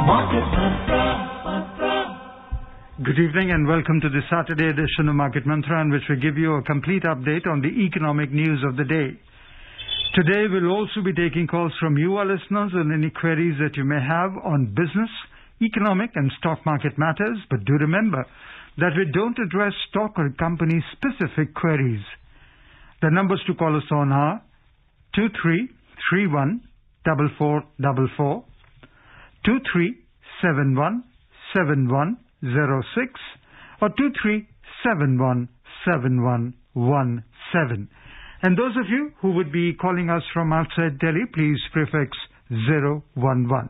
Good evening and welcome to the Saturday edition of Market Mantra, in which we give you a complete update on the economic news of the day. Today we'll also be taking calls from you, our listeners, on any queries that you may have on business, economic and stock market matters. But do remember that we don't address stock or company specific queries. The numbers to call us on are 2331 4444, 2371 7106 or 2371 7117. And those of you who would be calling us from outside Delhi, please prefix 011.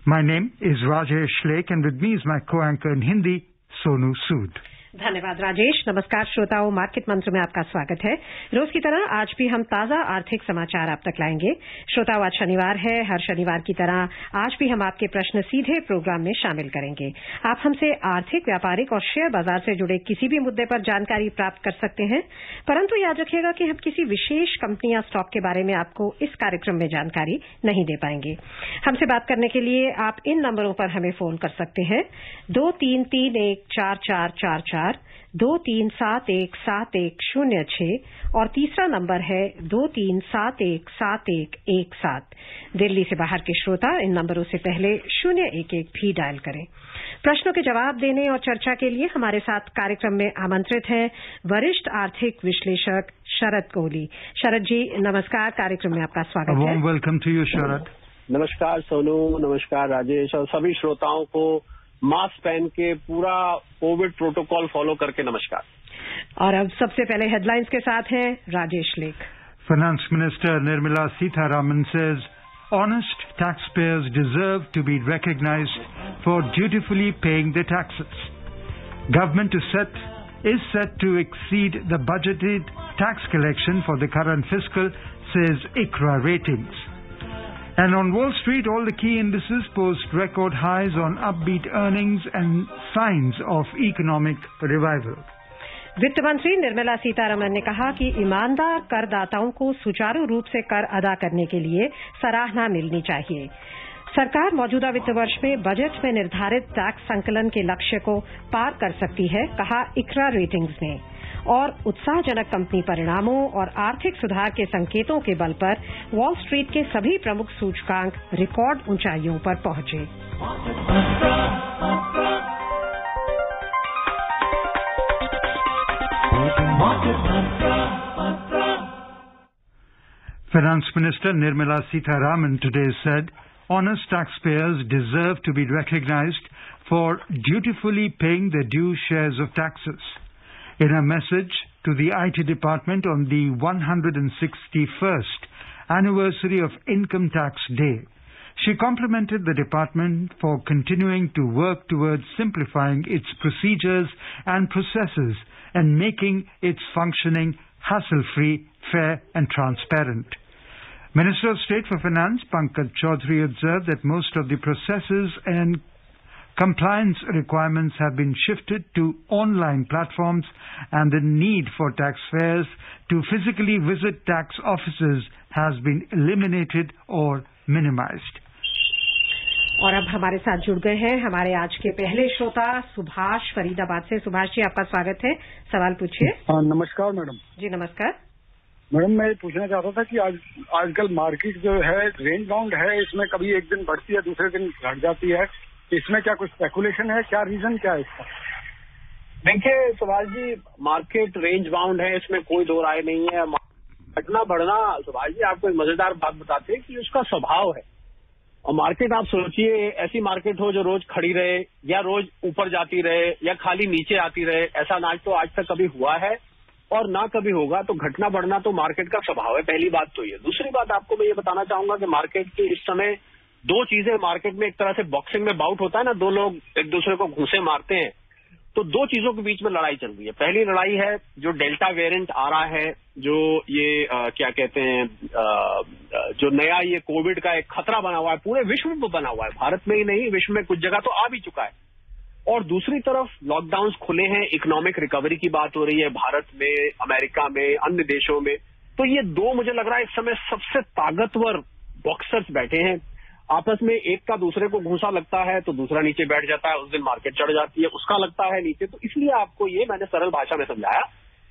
My name is Rajesh Lake, and with me is my co-anchor in Hindi, Sonu Sood. धन्यवाद राजेश। नमस्कार श्रोताओं, market मंत्र में आपका स्वागत है। रोज की तरह आज भी हम ताजा आर्थिक समाचार आप तक लाएंगे। श्रोताओं, आज शनिवार है। हर शनिवार की तरह आज भी हम आपके प्रश्न सीधे प्रोग्राम में शामिल करेंगे। आप हमसे आर्थिक, व्यापारिक और शेयर बाजार से जुड़े किसी भी मुद्दे पर जानकारी प्राप्त कर सकते हैं, परंतु याद रखिएगा कि हम किसी विशेष कंपनी या स्टॉक के बारे में आपको इस कार्यक्रम में जानकारी नहीं दे पाएंगे। हमसे बात करने के लिए आप इन नंबरों पर हमें फोन कर सकते हैं 23314444, 23717106 और तीसरा नंबर है 23717117। दिल्ली से बाहर के श्रोता इन नंबरों से पहले 011 भी डायल करें। प्रश्नों के जवाब देने और चर्चा के लिए हमारे साथ कार्यक्रम में आमंत्रित हैं वरिष्ठ आर्थिक विश्लेषक शरद कोहली। शरद जी नमस्कार, कार्यक्रम में आपका स्वागत है। वेलकम टू यू शरद। नमस्कार सोनू, नमस्कार राजेश और सभी श्रोताओं को मास्क पहन के पूरा कोविड प्रोटोकॉल फॉलो करके नमस्कार। और अब सबसे पहले हेडलाइंस के साथ हैं राजेश लेख। Finance minister Nirmala Sitharaman says honest taxpayers deserve to be recognized for dutifully paying their taxes. Government is set to exceed the budgeted tax collection for the current fiscal, says ICRA Ratings. And on Wall Street, all the key indices post record highs on upbeat earnings and signs of economic revival. वित्त मंत्री निर्मला सीतारमण ने कहा कि ईमानदार करदाताओं को सुचारू रूप से कर अदा करने के लिए सराहना मिलनी चाहिए। सरकार मौजूदा वित्त वर्ष में बजट में निर्धारित टैक्स संकलन के लक्ष्य को पार कर सकती है, कहा इक्रा रेटिंग्स ने। और उत्साहजनक कंपनी परिणामों और आर्थिक सुधार के संकेतों के बल पर वॉल स्ट्रीट के सभी प्रमुख सूचकांक रिकॉर्ड ऊंचाइयों पर पहुंचे। Finance Minister Nirmala Sitharaman today said honest taxpayers deserve to be recognized for dutifully paying their due shares of taxes. In a message to the IT department on the 161st anniversary of Income Tax Day, she complimented the department for continuing to work towards simplifying its procedures and processes and making its functioning hassle-free, fair and transparent. Minister of State for Finance Pankaj Chaudhary observed that most of the processes and compliance requirements have been shifted to online platforms and the need for taxpayers to physically visit tax offices has been eliminated or minimized. और अब हमारे साथ जुड़ गए हैं हमारे आज के पहले श्रोता सुभाष फरीदाबाद से। सुभाष जी आपका स्वागत है, सवाल पूछिए। नमस्कार मैडम जी। नमस्कार मैडम, मैं पूछना चाहता था कि आजकल मार्केट जो है रेंज बाउंड है, इसमें कभी एक दिन बढ़ती है दूसरे दिन घट जाती है, इसमें क्या कुछ स्पेकुलेशन है, क्या रीजन क्या है इसका? देखिए Subhash ji, market range bound है, इसमें कोई दो राय नहीं है। घटना बढ़ना सुभाष जी आपको एक मजेदार बात बताते हैं कि उसका स्वभाव है। और मार्केट आप सोचिए, ऐसी मार्केट हो जो रोज खड़ी रहे या रोज ऊपर जाती रहे या खाली नीचे आती रहे, ऐसा ना तो आज तक कभी हुआ है और ना कभी होगा। तो घटना बढ़ना तो मार्केट का स्वभाव है, पहली बात तो ये। दूसरी बात आपको मैं ये बताना चाहूंगा कि मार्केट की इस समय दो चीजें मार्केट में, एक तरह से बॉक्सिंग में बाउट होता है ना, दो लोग एक दूसरे को घूंसे मारते हैं, तो दो चीजों के बीच में लड़ाई चल रही है। पहली लड़ाई है जो डेल्टा वेरिएंट आ रहा है, जो ये क्या कहते हैं, जो नया ये कोविड का एक खतरा बना हुआ है, पूरे विश्व में बना हुआ है, भारत में ही नहीं विश्व में कुछ जगह तो आ भी चुका है। और दूसरी तरफ लॉकडाउन खुले हैं, इकोनॉमिक रिकवरी की बात हो रही है भारत में, अमेरिका में, अन्य देशों में। तो ये दो मुझे लग रहा है इस समय सबसे ताकतवर बॉक्सर्स बैठे हैं। आपस में एक का दूसरे को घूसा लगता है तो दूसरा नीचे बैठ जाता है, उस दिन मार्केट चढ़ जाती है, उसका लगता है नीचे। तो इसलिए आपको ये मैंने सरल भाषा में समझाया,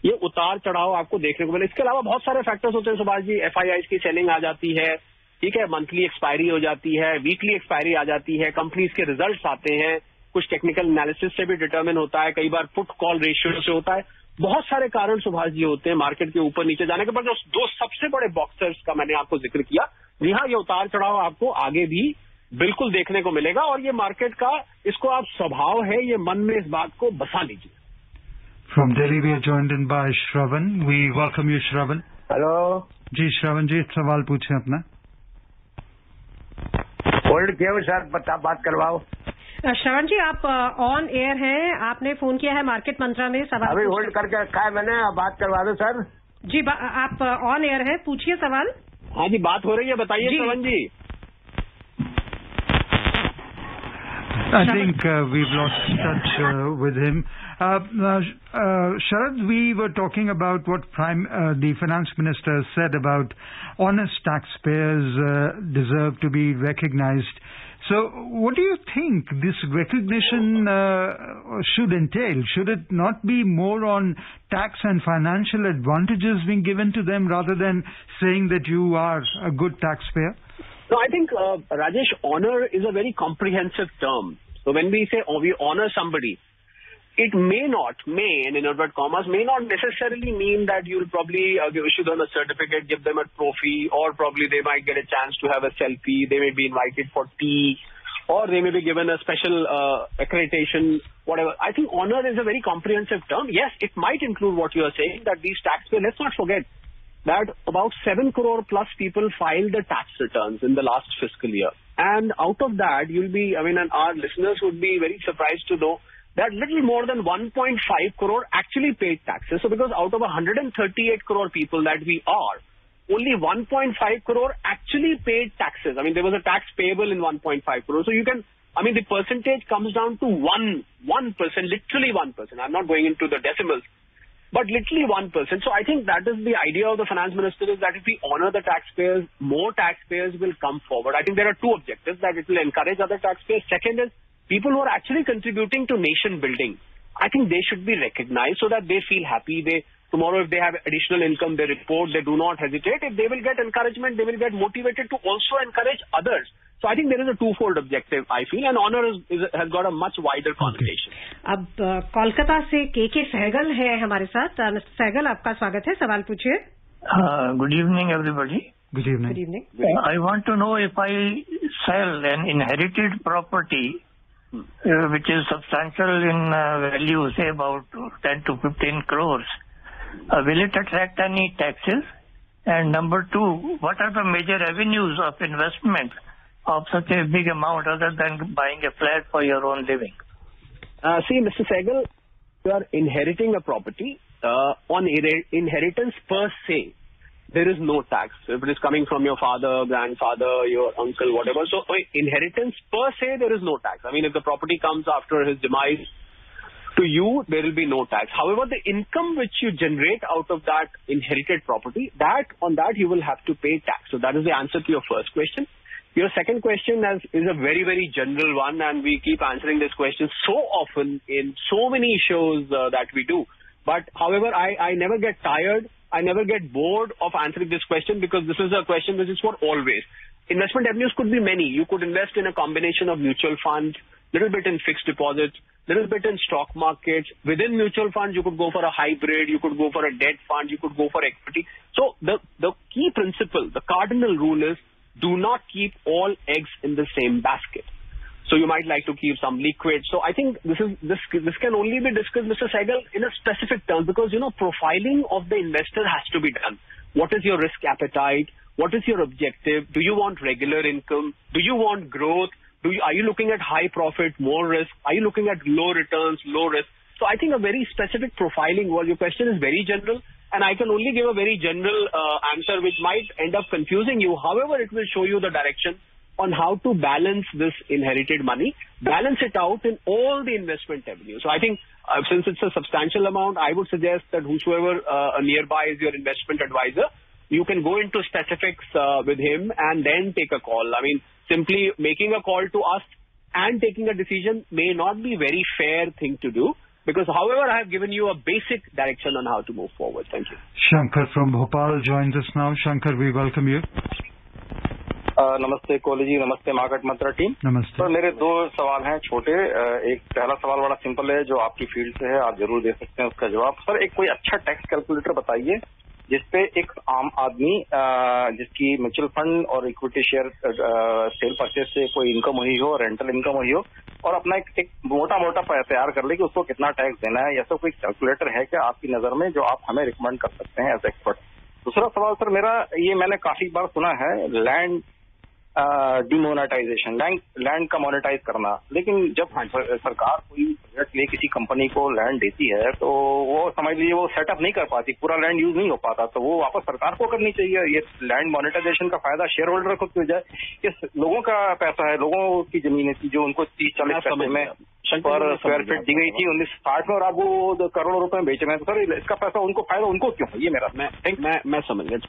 ये उतार चढ़ाव आपको देखने को मिले। इसके अलावा बहुत सारे फैक्टर्स होते हैं सुभाष जी। FIIs की सेलिंग आ जाती है, ठीक है, मंथली एक्सपायरी हो जाती है, वीकली एक्सपायरी आ जाती है, कंपनीज के रिजल्ट्स आते हैं, कुछ टेक्निकल एनालिसिस से भी डिटरमिन होता है, कई बार पुट कॉल रेशियो से होता है। बहुत सारे कारण सुभाष जी होते हैं मार्केट के ऊपर नीचे जाने के। पर जो दो सबसे बड़े बॉक्सर्स का मैंने आपको जिक्र किया, जी हाँ, ये उतार चढ़ाव आपको आगे भी बिल्कुल देखने को मिलेगा, और ये मार्केट का, इसको आप स्वभाव है, ये मन में इस बात को बसा लीजिए। From Delhi, we are joined in by Shravan. We welcome you, Shravan. Hello ji Shravan ji, सवाल पूछें अपना। होल्ड किया सर, बात करवाओ। श्रवण जी, आप ऑन एयर हैं, आपने फोन किया है मार्केट मंत्रा में सवाल। अभी होल्ड करके रखा है मैंने, बात करवा दो सर। जी, आप ऑन एयर हैं, पूछिए सवाल। हाँ जी, बात हो रही है, बताइए श्रवण जी। I think we've lost touch with him. Sharad, we were talking about what the finance minister said about honest taxpayers deserve to be recognized. So what do you think this recognition should entail? Should it not be more on tax and financial advantages being given to them rather than saying that you are a good taxpayer? No, I think, Rajesh, honor is a very comprehensive term. So when we say, we honor somebody, it may, in inverted commas, may not necessarily mean that you'll probably issue them a certificate, give them a trophy, or probably they might get a chance to have a selfie, they may be invited for tea, or they may be given a special accreditation, whatever. I think honor is a very comprehensive term. Yes, it might include what you are saying, that these taxpayers, let's not forget that about 7 crore plus people filed the tax returns in the last fiscal year. And out of that, and our listeners would be very surprised to know that little more than 1.5 crore actually paid taxes. So because out of 138 crore people that we are, only 1.5 crore actually paid taxes. I mean, there was a tax payable in 1.5 crore. So you can, the percentage comes down to 1%, literally 1%. I'm not going into the decimals, but literally 1%. So I think that is the idea of the finance minister, is that if we honor the taxpayers, more taxpayers will come forward. I think there are two objectives, that it will encourage other taxpayers. Second is people who are actually contributing to nation building. I think they should be recognized so that they feel happy. Tomorrow, if they have additional income, they report, they do not hesitate. If they will get encouragement, they will get motivated to also encourage others. So I think there is a twofold objective, I feel, and honor has got a much wider connotation. अब कोलकाता से के सहगल है हमारे साथ। Mister Sehgal, आपका स्वागत है, सवाल पूछिए। Good evening, everybody. Good evening. Good evening. I want to know, if I sell an inherited property, which is substantial in value, say about 10 to 15 crores, will it attract any taxes? And number two, what are the major avenues of investment of such a big amount other than buying a flat for your own living? See, Mr. Sehgal, you are inheriting a property. On inheritance per se, there is no tax. If it is coming from your father, grandfather, your uncle, whatever. So inheritance per se, there is no tax. If the property comes after his demise to you, there will be no tax. However, the income which you generate out of that inherited property, on that you will have to pay tax. So that is the answer to your first question. Your second question is a very, very general one, and we keep answering this question so often in so many shows that we do. But however, I never get tired, I never get bored of answering this question, because this is a question which is for always. Investment avenues could be many. You could invest in a combination of mutual funds, little bit in fixed deposits, little bit in stock markets. Within mutual funds, you could go for a hybrid, you could go for a debt fund, you could go for equity. So the key principle, the cardinal rule is, do not keep all eggs in the same basket. So you might like to keep some liquid. So I think this can only be discussed, Mr. Sehgal, in a specific term, because profiling of the investor has to be done. What is your risk appetite? What is your objective? Do you want regular income? Do you want growth? Are you looking at high profit, more risk? Are you looking at low returns, low risk? So I think a very specific profiling, your question is very general, and I can only give a very general answer which might end up confusing you. However, it will show you the direction on how to balance this inherited money, balance it out in all the investment avenues. So I think since it's a substantial amount, I would suggest that whosoever nearby is your investment advisor, you can go into specifics with him and then take a call. simply making a call to us and taking a decision may not be very fair thing to do, because however I have given you a basic direction on how to move forward. Thank you. Shankar from Bhopal joins us now. Shankar, we welcome you. नमस्ते कोहली जी, नमस्ते market मंत्रा team. नमस्ते sir, मेरे दो सवाल हैं छोटे। एक पहला सवाल बड़ा सिंपल है, जो आपकी फील्ड से है, आप जरूर दे सकते हैं उसका जवाब। सर, एक कोई अच्छा टैक्स कैलकुलेटर बताइए जिसपे एक आम आदमी जिसकी म्यूचुअल फंड और इक्विटी शेयर सेल परचेज से कोई इनकम हुई हो, रेंटल इनकम हुई हो, और अपना एक मोटा मोटा तैयार कर ले कि उसको कितना टैक्स देना है। ऐसा कोई कैलकुलेटर है क्या आपकी नजर में जो आप हमें रिकमेंड कर सकते हैं एज एक्सपर्ट? दूसरा सवाल सर मेरा, ये मैंने काफी बार सुना है लैंड डिमोनेटाइजेशन, लैंड का मोनेटाइज करना, लेकिन जब सरकार कोई प्रोजेक्ट लिए किसी कंपनी को लैंड देती है तो वो समझ लीजिए वो सेटअप नहीं कर पाती, पूरा लैंड यूज नहीं हो पाता, तो वो वापस सरकार को करनी चाहिए। ये लैंड मोनेटाइजेशन का फायदा शेयर होल्डर को क्यों जाए? ये लोगों का पैसा है, लोगों की जमीनें थी जो उनको 30-40 पैसे में पर स्क्वायर फीट दी गई थी 1960 में, और अब वो करोड़ों रुपए में बेच रहे हैं। तो सर इसका पैसा उनको फायदा उनको क्यों है? ये मेरा मैं समझ गया।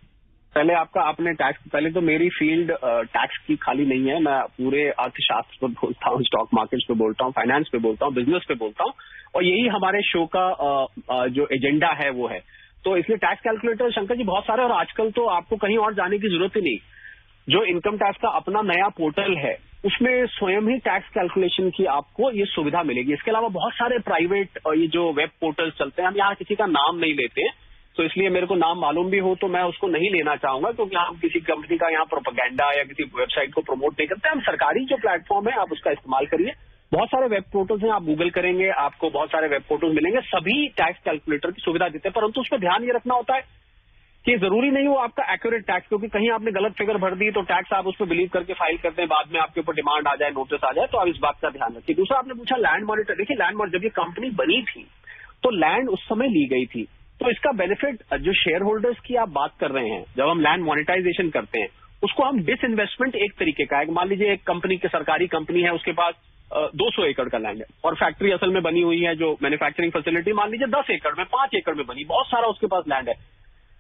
पहले आपने टैक्स, पहले तो मेरी फील्ड टैक्स की खाली नहीं है, मैं पूरे अर्थशास्त्र पे बोलता हूँ, स्टॉक मार्केट्स पे बोलता हूँ, फाइनेंस पे बोलता हूँ, बिजनेस पे बोलता हूँ, और यही हमारे शो का जो एजेंडा है वो है। तो इसलिए टैक्स कैलकुलेटर शंकर जी बहुत सारे, और आजकल तो आपको कहीं और जाने की जरूरत ही नहीं। जो इनकम टैक्स का अपना नया पोर्टल है उसमें स्वयं ही टैक्स कैलकुलेशन की आपको ये सुविधा मिलेगी। इसके अलावा बहुत सारे प्राइवेट ये जो वेब पोर्टल्स चलते हैं, हम यहाँ किसी का नाम नहीं लेते हैं, तो इसलिए मेरे को नाम मालूम भी हो तो मैं उसको नहीं लेना चाहूंगा, क्योंकि हम किसी कंपनी का यहाँ प्रोपेगेंडा या किसी वेबसाइट को प्रमोट नहीं करते। हम सरकारी जो प्लेटफॉर्म है आप उसका इस्तेमाल करिए। बहुत सारे वेब पोर्टल्स हैं, आप गूगल करेंगे आपको बहुत सारे वेब पोर्टल्स मिलेंगे, सभी टैक्स कैलकुलेटर की सुविधा देते हैं। परंतु उसमें ध्यान ये रखना होता है कि जरूरी नहीं हो आपका एक्यूरेट टैक्स, क्योंकि कहीं आपने गलत फिगर भर दी तो टैक्स आप उस पर बिलीव करके फाइल करते हैं, बाद में आपके ऊपर डिमांड आ जाए, नोटिस आ जाए, तो आप इस बात का ध्यान रखिए। दूसरा आपने पूछा लैंड मॉनिटर। देखिए लैंड मॉनिटर, जब ये कंपनी बनी थी तो लैंड उस समय ली गई थी, तो इसका बेनिफिट जो शेयर होल्डर्स की आप बात कर रहे हैं, जब हम लैंड मोनेटाइजेशन करते हैं उसको हम डिसइन्वेस्टमेंट एक तरीके का है। मान लीजिए एक कंपनी की सरकारी कंपनी है, उसके पास 200 एकड़ का लैंड है और फैक्ट्री असल में बनी हुई है, जो मैन्युफैक्चरिंग फैसिलिटी मान लीजिए 10 एकड़ में, 5 एकड़ में बनी, बहुत सारा उसके पास लैंड है।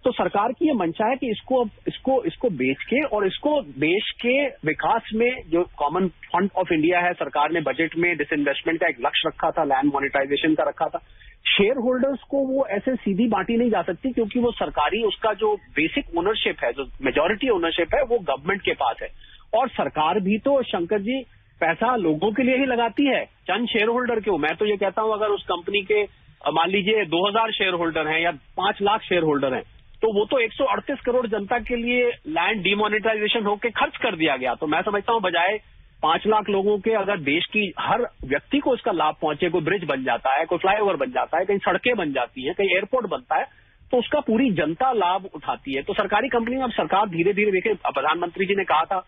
तो सरकार की ये मंशा है कि इसको बेच के और इसको देश के विकास में, जो कॉमन फंड ऑफ इंडिया है, सरकार ने बजट में डिसइन्वेस्टमेंट का एक लक्ष्य रखा था, लैंड मोनेटाइजेशन का रखा था। शेयर होल्डर्स को वो ऐसे सीधी बांटी नहीं जा सकती, क्योंकि वो सरकारी, उसका जो बेसिक ओनरशिप है, जो मेजॉरिटी ओनरशिप है, वो गवर्नमेंट के पास है। और सरकार भी तो शंकर जी पैसा लोगों के लिए ही लगाती है, चंद शेयर होल्डर क्यों। मैं तो ये कहता हूं अगर उस कंपनी के मान लीजिए 2000 शेयर होल्डर हैं या 5 लाख शेयर होल्डर हैं, तो वो तो 138 करोड़ जनता के लिए लैंड डिमोनेटाइजेशन होकर खर्च कर दिया गया। तो मैं समझता हूं बजाय 5 लाख लोगों के, अगर देश की हर व्यक्ति को इसका लाभ पहुंचे, कोई ब्रिज बन जाता है, कोई फ्लाईओवर बन जाता है, कहीं सड़कें बन जाती हैं, कहीं एयरपोर्ट बनता है, तो उसका पूरी जनता लाभ उठाती है। तो सरकारी कंपनी में अब सरकार धीरे धीरे, देखिए प्रधानमंत्री जी ने कहा था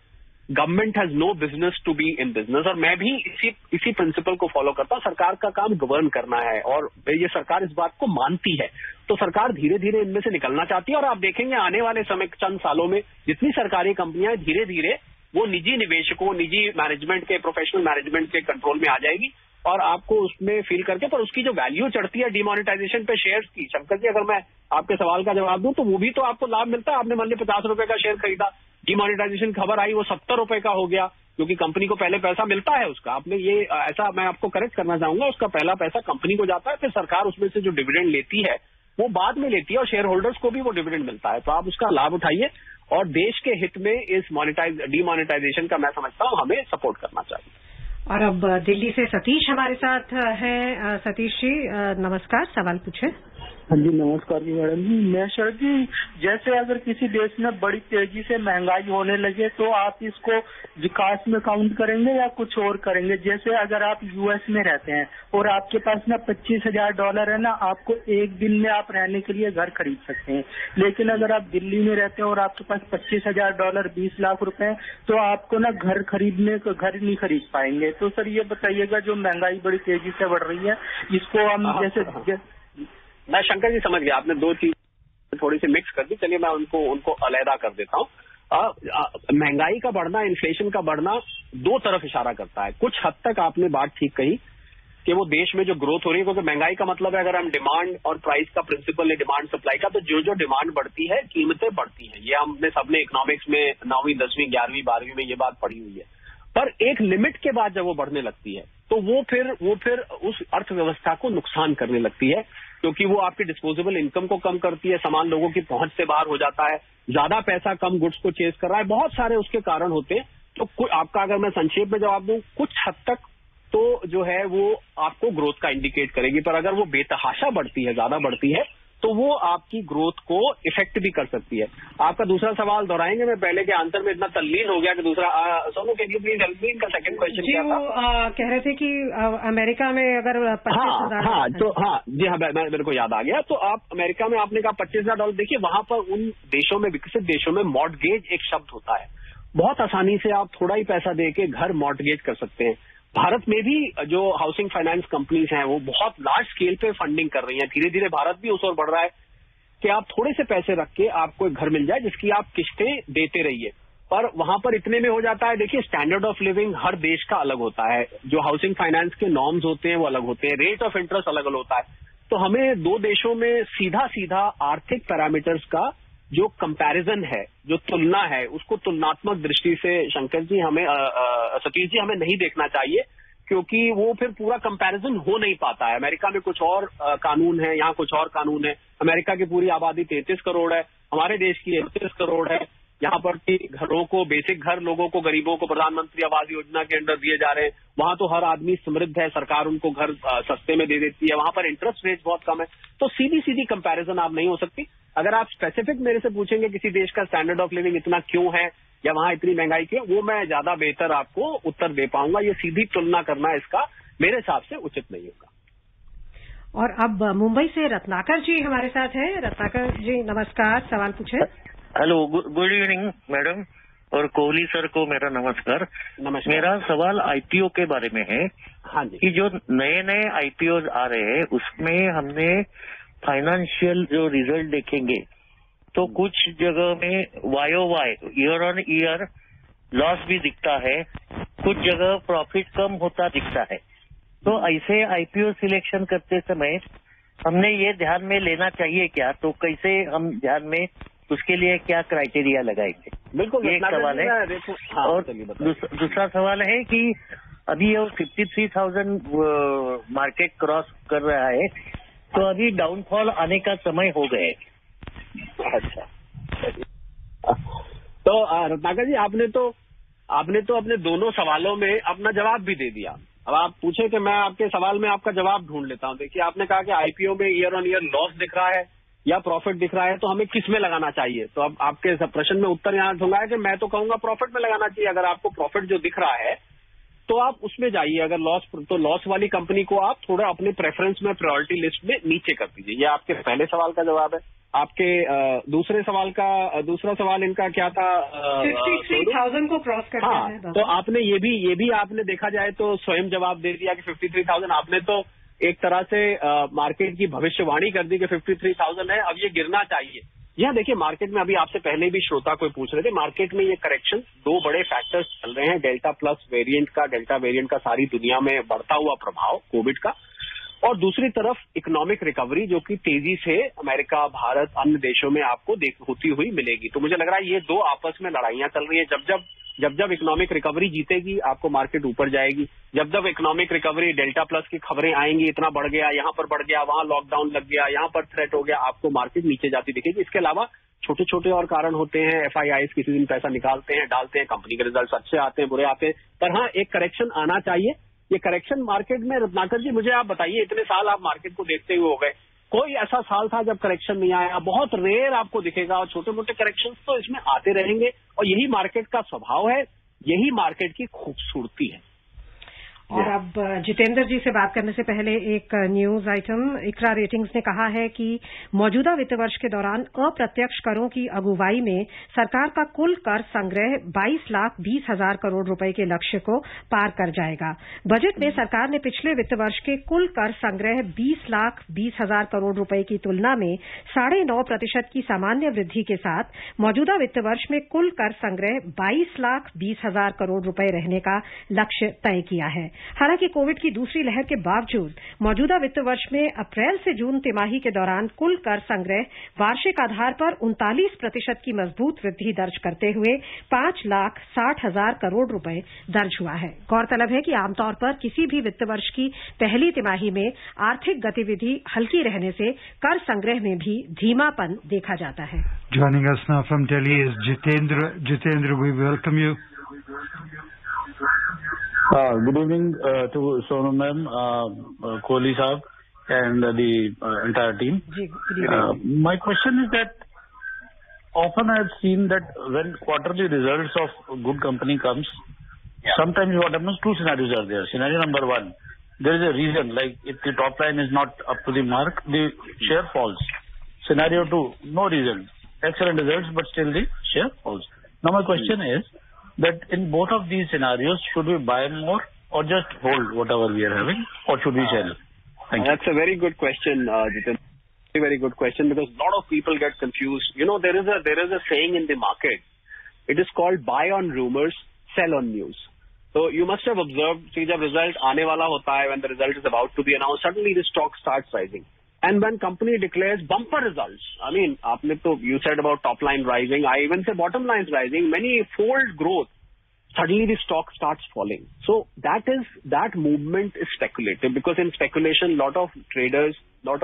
government has no business to be in business, और मैं भी इसी प्रिंसिपल को फॉलो करता हूं। सरकार का काम गवर्न करना है और ये सरकार इस बात को मानती है, तो सरकार धीरे धीरे इनमें से निकलना चाहती है। और आप देखेंगे आने वाले समय चंद सालों में जितनी सरकारी कंपनियां धीरे धीरे वो निजी निवेशकों, निजी मैनेजमेंट के, प्रोफेशनल मैनेजमेंट के कंट्रोल में आ जाएगी, और आपको उसमें फील करके, पर उसकी जो वैल्यू चढ़ती है डिमोनेटाइजेशन पे शेयर्स की, शंकर जी अगर मैं आपके सवाल का जवाब दूं तो वो भी तो आपको लाभ मिलता है। आपने मान लीजिए 50 रुपए का शेयर खरीदा, डिमोनेटाइजेशन खबर आई वो 70 रुपए का हो गया, क्योंकि कंपनी को पहले पैसा मिलता है उसका। आपने ये ऐसा, मैं आपको करेक्ट करना चाहूंगा, उसका पहला पैसा कंपनी को जाता है, फिर सरकार उसमें से जो डिविडेंड लेती है वो बाद में लेती है, और शेयर होल्डर्स को भी वो डिविडेंड मिलता है। तो आप उसका लाभ उठाइए, और देश के हित में इस डिमोनेटाइजेशन का मैं समझता हूं हमें सपोर्ट करना चाहिए। और अब दिल्ली से सतीश हमारे साथ हैं। सतीश जी नमस्कार, सवाल पूछे। हाँ जी नमस्कार जी मैडम जी। मैं शरद जी, जैसे अगर किसी देश में बड़ी तेजी से महंगाई होने लगे तो आप इसको विकास में काउंट करेंगे या कुछ और करेंगे? जैसे अगर आप यूएस में रहते हैं और आपके पास ना $25,000 है ना, आपको एक दिन में आप रहने के लिए घर खरीद सकते हैं। लेकिन अगर आप दिल्ली में रहते हैं और आपके पास $25,000 20 लाख रुपए, तो आपको ना घर नहीं खरीद पाएंगे। तो सर ये बताइएगा, जो महंगाई बड़ी तेजी से बढ़ रही है, इसको हम जैसे मैं शंकर जी समझ गया, आपने दो चीज थोड़ी सी मिक्स कर दी, चलिए मैं उनको अलहदा कर देता हूँ। महंगाई का बढ़ना, इन्फ्लेशन का बढ़ना दो तरफ इशारा करता है। कुछ हद तक आपने बात ठीक कही कि वो देश में जो ग्रोथ हो रही है, क्योंकि महंगाई का मतलब है, अगर हम डिमांड और प्राइस का प्रिंसिपल है डिमांड सप्लाई का, तो जो डिमांड बढ़ती है कीमतें बढ़ती हैं। ये हमने सबने इकोनॉमिक्स में 9वीं 10वीं 11वीं 12वीं में ये बात पढ़ी हुई है। पर एक लिमिट के बाद जब वो बढ़ने लगती है तो वो फिर उस अर्थव्यवस्था को नुकसान करने लगती है, क्योंकि वो आपकी डिस्पोजेबल इनकम को कम करती है, सामान लोगों की पहुंच से बाहर हो जाता है, ज्यादा पैसा कम गुड्स को चेज कर रहा है, बहुत सारे उसके कारण होते हैं। तो आपका अगर मैं संक्षेप में जवाब दूं, कुछ हद तक तो जो है वो आपको ग्रोथ का इंडिकेट करेगी, पर अगर वो बेतहाशा बढ़ती है, ज्यादा बढ़ती है, तो वो आपकी ग्रोथ को इफेक्ट भी कर सकती है। आपका दूसरा सवाल दोहराएंगे? मैं पहले के आंसर में इतना तल्लीन हो गया कि दूसरा Sonu can you please help me, इनका सेकंड क्वेश्चन क्या था? वो कह रहे थे कि अमेरिका में अगर 25,000 जी हाँ, मेरे को याद आ गया। तो आप अमेरिका में आपने कहा $25,000, देखिए वहां पर उन देशों में, विकसित देशों में मॉर्टगेज एक शब्द होता है, बहुत आसानी से आप थोड़ा ही पैसा दे के घर मॉर्टगेज कर सकते हैं। भारत में भी जो हाउसिंग फाइनेंस कंपनीज हैं वो बहुत लार्ज स्केल पे फंडिंग कर रही हैं। धीरे धीरे भारत भी उस ओर बढ़ रहा है कि आप थोड़े से पैसे रख के आपको एक घर मिल जाए जिसकी आप किस्तें देते रहिए, पर वहां पर इतने में हो जाता है। देखिए, स्टैंडर्ड ऑफ लिविंग हर देश का अलग होता है, जो हाउसिंग फाइनेंस के नॉर्म्स होते हैं वो अलग होते हैं, रेट ऑफ इंटरेस्ट अलग अलग होता है। तो हमें दो देशों में सीधा सीधा आर्थिक पैरामीटर्स का जो कंपैरिजन है, जो तुलना है, उसको तुलनात्मक दृष्टि से शंकर जी सतीश जी हमें नहीं देखना चाहिए, क्योंकि वो फिर पूरा कंपैरिजन हो नहीं पाता है। अमेरिका में कुछ और कानून है, यहाँ कुछ और कानून है। अमेरिका की पूरी आबादी 33 करोड़ है, हमारे देश की 31 करोड़ है। यहाँ पर घरों को, बेसिक घर लोगों को, गरीबों को प्रधानमंत्री आवास योजना के अंडर दिए जा रहे हैं। वहां तो हर आदमी समृद्ध है, सरकार उनको घर सस्ते में दे देती है। वहां पर इंटरेस्ट रेट बहुत कम है, तो सीधी सीधी कंपैरिजन आप नहीं हो सकती। अगर आप स्पेसिफिक मेरे से पूछेंगे किसी देश का स्टैंडर्ड ऑफ लिविंग इतना क्यों है या वहां इतनी महंगाई क्यों, वो मैं ज्यादा बेहतर आपको उत्तर दे पाऊंगा। ये सीधी तुलना करना इसका मेरे हिसाब से उचित नहीं होगा। और अब मुंबई से रत्नाकर जी हमारे साथ हैं। रत्नाकर जी नमस्कार, सवाल पूछे। हेलो, गुड इवनिंग मैडम, और कोहली सर को मेरा नमस्कार। मेरा सवाल आईपीओ के बारे में है। हाँ जी। कि जो नए नए आईपीओ आ रहे हैं उसमें हमने फाइनेंशियल जो रिजल्ट देखेंगे तो कुछ जगह में YOY year on year loss भी दिखता है, कुछ जगह प्रॉफिट कम होता दिखता है। तो ऐसे आईपीओ सिलेक्शन करते समय हमने ये ध्यान में लेना चाहिए क्या? तो कैसे हम ध्यान में, उसके लिए क्या क्राइटेरिया लगाएंगे? बिल्कुल, ये एक सवाल है। और दूसरा सवाल है कि अभी ये 53,000 मार्केट क्रॉस कर रहा है, तो अभी डाउनफॉल आने का समय हो गए। अच्छा, तो रत्नाकर जी आपने तो अपने दोनों सवालों में अपना जवाब भी दे दिया। अब आप पूछे कि मैं आपके सवाल में आपका जवाब ढूंढ लेता हूं। देखिए, आपने कहा कि आईपीओ में ईयर ऑन ईयर लॉस दिख रहा है या प्रॉफिट दिख रहा है, तो हमें किस में लगाना चाहिए? तो अब आपके प्रश्न में उत्तर यहाँ ढूंढा है कि मैं तो कहूंगा प्रॉफिट में लगाना चाहिए। अगर आपको प्रॉफिट जो दिख रहा है तो आप उसमें जाइए। अगर लॉस वाली कंपनी को आप थोड़ा अपने प्रेफरेंस में प्रायोरिटी लिस्ट में नीचे कर दीजिए। ये आपके पहले सवाल का जवाब है। आपके दूसरे सवाल का दूसरा सवाल इनका क्या था? 53,000 को क्रॉस करना है। तो आपने ये भी आपने देखा जाए तो स्वयं जवाब दे दिया कि 53,000। आपने तो एक तरह से मार्केट की भविष्यवाणी कर दी कि 53,000 है, अब ये गिरना चाहिए। यह देखिए, मार्केट में अभी आपसे पहले भी श्रोता कोई पूछ रहे थे, मार्केट में ये करेक्शन, दो बड़े फैक्टर्स चल रहे हैं। डेल्टा प्लस वेरिएंट का सारी दुनिया में बढ़ता हुआ प्रभाव कोविड का, और दूसरी तरफ इकोनॉमिक रिकवरी जो कि तेजी से अमेरिका, भारत, अन्य देशों में आपको होती हुई मिलेगी। तो मुझे लग रहा है ये दो आपस में लड़ाइयां चल रही है। जब इकोनॉमिक रिकवरी जीतेगी आपको मार्केट ऊपर जाएगी। जब इकोनॉमिक रिकवरी, डेल्टा प्लस की खबरें आएंगी, इतना बढ़ गया, यहाँ पर बढ़ गया, वहां लॉकडाउन लग गया, यहाँ पर थ्रेट हो गया, आपको मार्केट नीचे जाती दिखेगी। इसके अलावा छोटे छोटे और कारण होते हैं। FIIs किसी दिन पैसा निकालते हैं, डालते हैं, कंपनी के रिजल्ट अच्छे आते हैं, बुरे आते हैं, पर हाँ एक करेक्शन आना चाहिए। ये करेक्शन मार्केट में, रत्नाकर जी मुझे आप बताइए, इतने साल आप मार्केट को देखते हुए हो गए, कोई ऐसा साल था जब करेक्शन नहीं आया? बहुत रेयर आपको दिखेगा, और छोटे मोटे करेक्शंस तो इसमें आते रहेंगे, और यही मार्केट का स्वभाव है, यही मार्केट की खूबसूरती है। और अब जितेंद्र जी से बात करने से पहले एक न्यूज आइटम। इकरा रेटिंग्स ने कहा है कि मौजूदा वित्त वर्ष के दौरान अप्रत्यक्ष करों की अगुवाई में सरकार का कुल कर संग्रह 22,20,000 करोड़ रुपए के लक्ष्य को पार कर जाएगा। बजट में सरकार ने पिछले वित्त वर्ष के कुल कर संग्रह 20,20,000 करोड़ रुपए की तुलना में 9.5% की सामान्य वृद्धि के साथ मौजूदा वित्त वर्ष में कुल कर संग्रह 22,20,000 करोड़ रुपए रहने का लक्ष्य तय किया है। हालांकि कोविड की दूसरी लहर के बावजूद मौजूदा वित्त वर्ष में अप्रैल से जून तिमाही के दौरान कुल कर संग्रह वार्षिक आधार पर 39% की मजबूत वृद्धि दर्ज करते हुए 5,60,000 करोड़ रुपए दर्ज हुआ है। गौरतलब है कि आमतौर पर किसी भी वित्त वर्ष की पहली तिमाही में आर्थिक गतिविधि हल्की रहने से कर संग्रह में भी धीमापन देखा जाता है। Joining us now from Delhi is Jitendra. Jitendra, we welcome you. Good evening to Sonam ma'am, Kohli sahab, and the entire team. My question is that often I have seen that when quarterly results of a good company comes, sometimes what happens, two scenarios are there. Scenario number one, there is a reason, like if the top line is not up to the mark, the share falls. Scenario two, no reason. Excellent results, but still the share falls. Now my question is that in both of these scenarios, should we buy more or just hold whatever we are having, or should we sell? Thank you. That's a very good question, Jitin. Very good question, because a lot of people get confused. You know, there is a saying in the market. It is called buy on rumors, sell on news. So you must have observed, see, जब result आने वाला होता है, when the result is about to be announced, suddenly the stock starts rising. And when company declares bumper results, I mean, you said about top line rising, I even say bottom lines rising, many fold growth, suddenly the stock starts falling. So that movement is speculative, because in speculation, lot of traders, not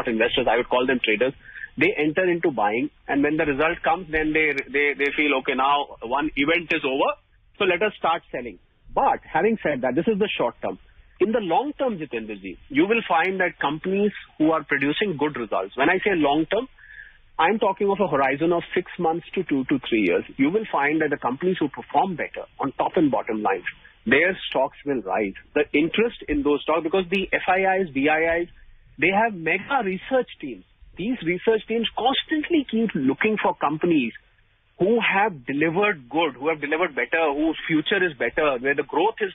investors, I would call them traders, they enter into buying, and when the result comes, then they feel, okay, now one event is over, so let us start selling. But having said that, this is the short term. In the long term, Jitendraji, you will find that companies who are producing good results, when I say long term, I'm talking of a horizon of 6 months to 2 to 3 years. You will find that the companies who perform better on top and bottom lines, their stocks will rise. The interest in those stocks, because the FIIs, BIIs, they have mega research teams. These research teams constantly keep looking for companies who have delivered good, who have delivered better, whose future is better, where the growth is,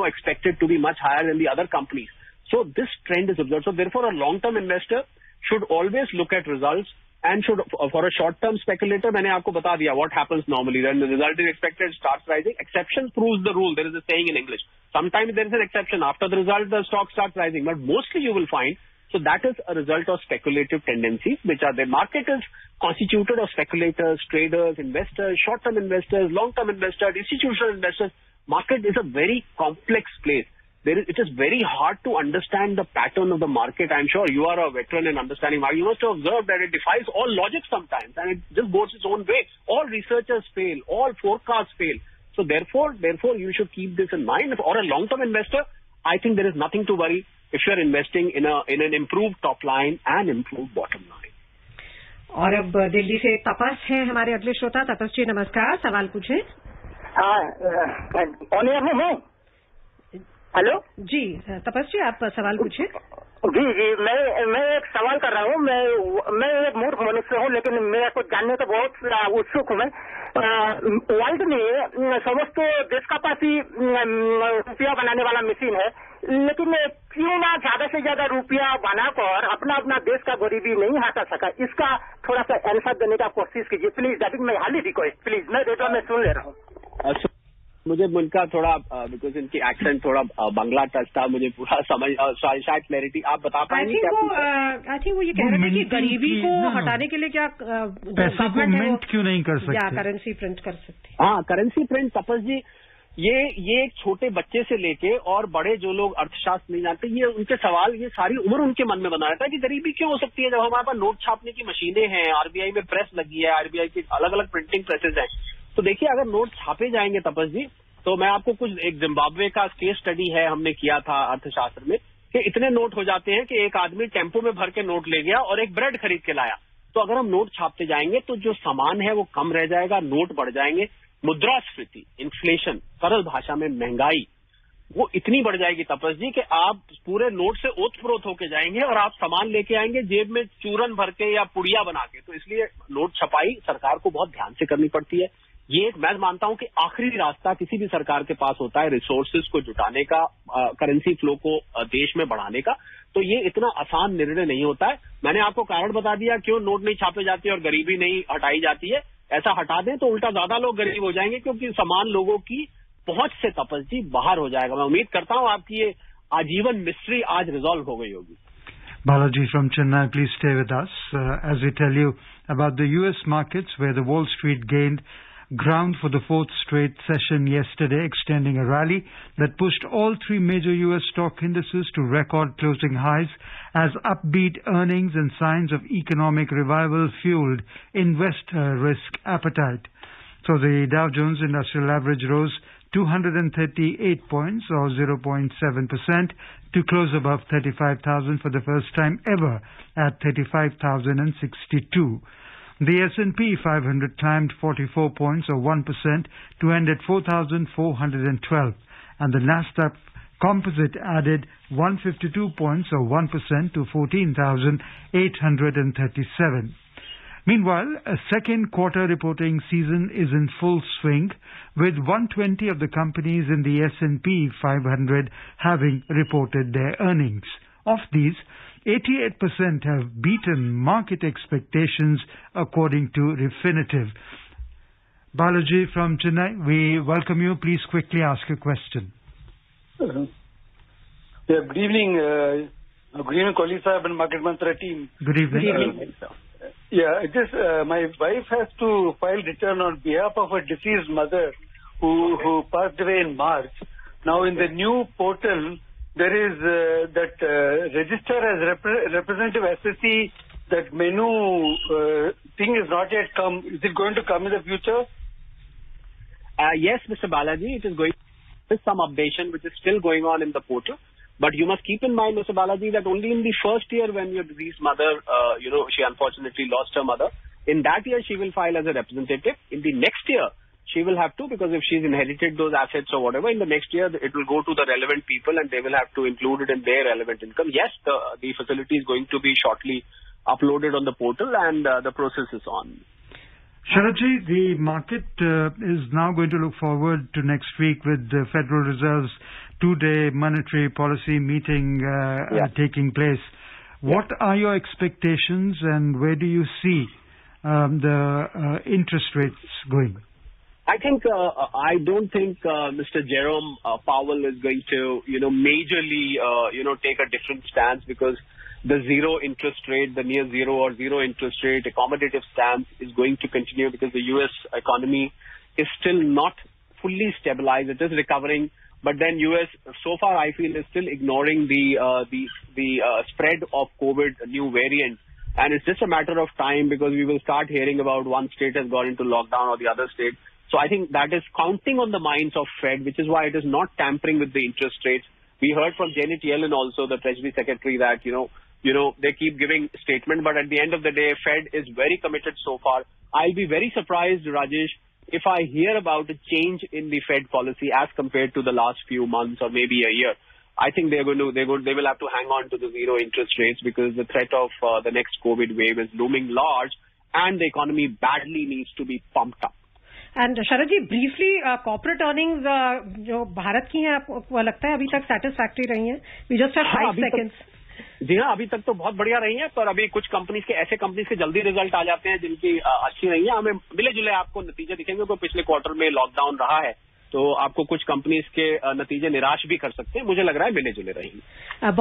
expected to be much higher than the other companies. So this trend is observed. So therefore, a long-term investor should always look at results, and should, for a short-term speculator, मैंने आपको बता दिया what happens normally. When the result is expected, starts rising. Exception proves the rule. There is a saying in English. Sometimes there is an exception. After the result, the stock starts rising. But mostly you will find, so that is a result of speculative tendencies, which are the market is constituted of speculators, traders, investors, short-term investors, long-term investors, institutional investors. Market is a very complex place. It is very hard to understand the pattern of the market. I'm sure you are a veteran in understanding market. You must have observed that it defies all logic sometimes, and it just goes its own way. All researchers fail. All forecasts fail. So therefore, you should keep this in mind. For a long-term investor, I think there is nothing to worry if you are investing in an improved top line and improved bottom line. और अब दिल्ली से तपस हैं हमारे अगले श्रोता। तपस जी नमस्कार, सवाल पूछें। हाँ, ऑन एयर में हूँ। हेलो जी तपस जी, आप सवाल पूछें। जी मैं एक सवाल कर रहा हूँ। मैं एक मूर्ख मनुष्य हूँ, लेकिन मेरा कुछ जानने को बहुत उत्सुक हूँ। मैं वर्ल्ड में समस्त देश का पास ही रुपया बनाने वाला मशीन है, लेकिन क्यों ना ज्यादा से ज्यादा रुपया बनाकर अपना देश का गरीबी नहीं हटा सका? इसका थोड़ा सा आंसर देने का कोशिश कीजिए please. That is my hardly request please. मैं रेडियो में सुन ले रहा हूँ। मुझे उनका थोड़ा बिकॉज इनकी एक्सेंट थोड़ा बांग्ला टच था, मुझे पूरा समझ शायद क्लैरिटी आप बता पाएंगे क्या? आई थिंक वो ये कह रहे थे कि गरीबी को हटाने के लिए क्या पैसे को मिंट क्यों नहीं कर सकते, या करेंसी प्रिंट कर सकते? हाँ, करेंसी प्रिंट। तपस जी, ये एक छोटे बच्चे से लेके और बड़े जो लोग अर्थशास्त्र नहीं जानते, ये उनके सवाल, ये सारी उम्र उनके मन में बना रहता है कि गरीबी क्यों हो सकती है जब हमारे पास नोट छापने की मशीनें हैं, आरबीआई में प्रेस लगी है, आरबीआई की अलग अलग प्रिंटिंग प्रेसेज हैं। तो देखिए, अगर नोट छापे जाएंगे तपस जी, तो मैं आपको एक जिम्बाब्वे का केस स्टडी है, हमने किया था अर्थशास्त्र में, कि इतने नोट हो जाते हैं कि एक आदमी टेम्पो में भर के नोट ले गया और एक ब्रेड खरीद के लाया। तो अगर हम नोट छापते जाएंगे तो जो सामान है वो कम रह जाएगा, नोट बढ़ जाएंगे। मुद्रास्फीति, इन्फ्लेशन, सरल भाषा में महंगाई, वो इतनी बढ़ जाएगी तपस जी कि आप पूरे नोट से ओतप्रोत होके जाएंगे और आप सामान लेके आएंगे जेब में चूरन भर के या पुड़िया बना के। तो इसलिए नोट छपाई सरकार को बहुत ध्यान से करनी पड़ती है। ये मैं मानता हूं कि आखिरी रास्ता किसी भी सरकार के पास होता है रिसोर्सेज को जुटाने का, करेंसी फ्लो को देश में बढ़ाने का। तो ये इतना आसान निर्णय नहीं होता है। मैंने आपको कारण बता दिया क्यों नोट नहीं छापे जाते और गरीबी नहीं हटाई जाती है। ऐसा हटा दें तो उल्टा ज्यादा लोग गरीब हो जाएंगे, क्योंकि समान लोगों की पहुंच से तापस जी बाहर हो जाएगा। मैं उम्मीद करता हूं आपकी ये आजीवन मिस्ट्री आज रिजॉल्व हो गई होगी। Balaji from Chennai, please stay with us as we tell you about the U.S. markets, where the Wall Street gained ground for the fourth straight session yesterday, extending a rally that pushed all three major U.S. stock indices to record closing highs as upbeat earnings and signs of economic revival fueled investor risk appetite. So the Dow Jones Industrial Average rose 238 points or 0.7% to close above 35,000 for the first time ever at 35,062. The S&P 500 climbed 44 points or 1% to end at 4,412, and the Nasdaq Composite added 152 points or 1% to 14,837. Meanwhile, a second quarter reporting season is in full swing, with 120 of the companies in the S&P 500 having reported their earnings. Of these, 88% have beaten market expectations according to Refinitiv. Balaji from Chennai, we welcome you. Please quickly ask a question. Yeah, good evening, Kohli Sahib and Market Mantra team. Good evening. Good evening. Yeah, my wife has to file return on behalf of a deceased mother who passed away in March. Now, in the new portal, there is that register as representative SSE, that menu thing is not yet come. Is it going to come in the future? Yes, Mr. Balaji, it is going. There is some updation which is still going on in the portal. But you must keep in mind, Mr. Balaji, that only in the first year when your deceased mother, she unfortunately lost her mother, in that year she will file as a representative. In the next year, she will have to, because if she's inherited those assets or whatever, in the next year it will go to the relevant people and they will have to include it in their relevant income. Yes, the facility is going to be shortly uploaded on the portal and the process is on. Sharadji, the market is now going to look forward to next week with the Federal Reserve's two-day monetary policy meeting taking place. What are your expectations and where do you see the interest rates going? I don't think Mr. Jerome Powell is going to, majorly, take a different stance, because the zero interest rate, the near zero or zero interest rate accommodative stance is going to continue, because the U.S. economy is still not fully stabilized. It is recovering, but then U.S. so far I feel is still ignoring the spread of COVID new variant, and it's just a matter of time, because we will start hearing about one state has gone into lockdown or the other state. So I think that is counting on the minds of Fed, which is why it is not tampering with the interest rates. We heard from Janet Yellen also, the Treasury Secretary, that, they keep giving statement, but at the end of the day, Fed is very committed so far. I'll be very surprised, Rajesh, if I hear about a change in the Fed policy as compared to the last few months or maybe a year. I think they will have to hang on to the zero interest rates, because the threat of the next COVID wave is looming large and the economy badly needs to be pumped up. And Sharad ji, briefly, corporate earnings जो भारत की हैं, आपको लगता है अभी तक satisfactory रही हैं? We just have 5 seconds. जी हाँ, अभी तक तो बहुत बढ़िया रही हैं, पर अभी कुछ कंपनीज के ऐसे कंपनीज के जल्दी रिजल्ट आ जाते हैं जिनकी अच्छी रही हैं। हमें मिले जुले आपको नतीजे दिखेंगे, तो पिछले क्वार्टर में लॉकडाउन रहा है, तो आपको कुछ कंपनीज के नतीजे निराश भी कर सकते हैं। मुझे लग रहा है मिले जुले रहेंगे।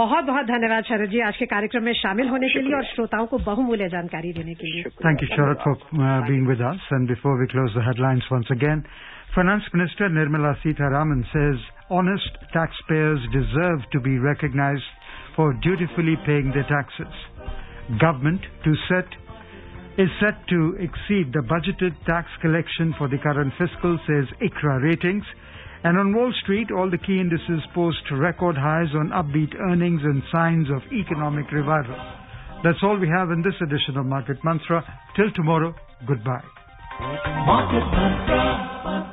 बहुत बहुत धन्यवाद शरद जी, आज के कार्यक्रम में शामिल होने के लिए और श्रोताओं को बहुमूल्य जानकारी देने के लिए। Thank you, Sharad, for being with us. And before we close the headlines once again, Finance Minister Nirmala Sitharaman says honest taxpayers deserve to be recognized for dutifully paying their taxes. Government is set to exceed the budgeted tax collection for the current fiscal, says ICRA Ratings. And on Wall Street, all the key indices post record highs on upbeat earnings and signs of economic revival. That's all we have in this edition of Market Mantra. Till tomorrow, goodbye. Market Mantra.